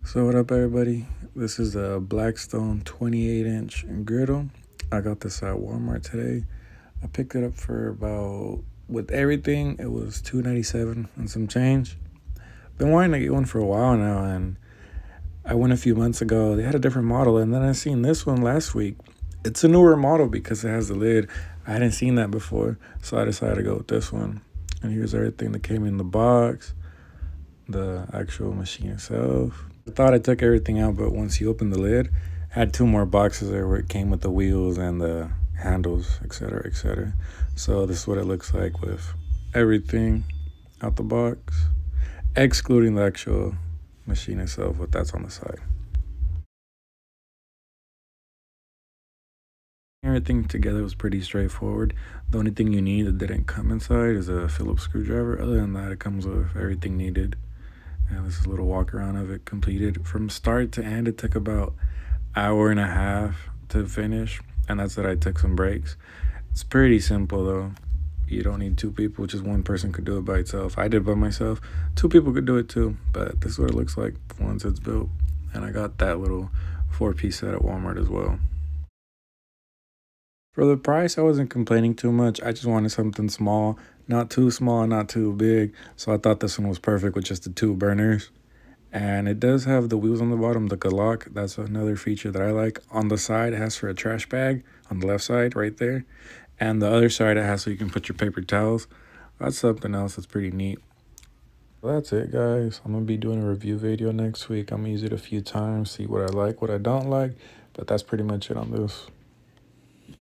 So what up, everybody? This is a Blackstone 28-inch griddle. I got this at Walmart today. I picked it up for about, with everything, it was $297 and some change. Been wanting to get one for a while now, and I went a few months ago. They had a different model, and then I seen this one last week. It's a newer model because it has the lid. I hadn't seen that before, so I decided to go with this one. And here's everything that came in the box, the actual machine itself. I thought I took everything out, but once you open the lid, I had two more boxes there where it came with the wheels and the handles, etc., etc. So this is what it looks like with everything out the box, excluding the actual machine itself, what that's on the side. Everything together was pretty straightforward. The only thing you need that didn't come inside is a Phillips screwdriver. Other than that, it comes with everything needed. And this is a little walk around of it completed. From start to end, it took about hour and a half to finish, and that's that I took some breaks. It's pretty simple though. You don't need two people, just one person could do it by itself. I did by myself. Two people could do it too, but this is what it looks like once it's built. And I got that little 4-piece set at Walmart as well. For the price, I wasn't complaining too much. I just wanted something small, not too small, not too big. So I thought this one was perfect with just the two burners. And it does have the wheels on the bottom, the lock. That's another feature that I like. On the side, it has for a trash bag on the left side right there. And the other side, it has so you can put your paper towels. That's something else that's pretty neat. Well, that's it, guys. I'm going to be doing a review video next week. I'm going to use it a few times, see what I like, what I don't like. But that's pretty much it on this.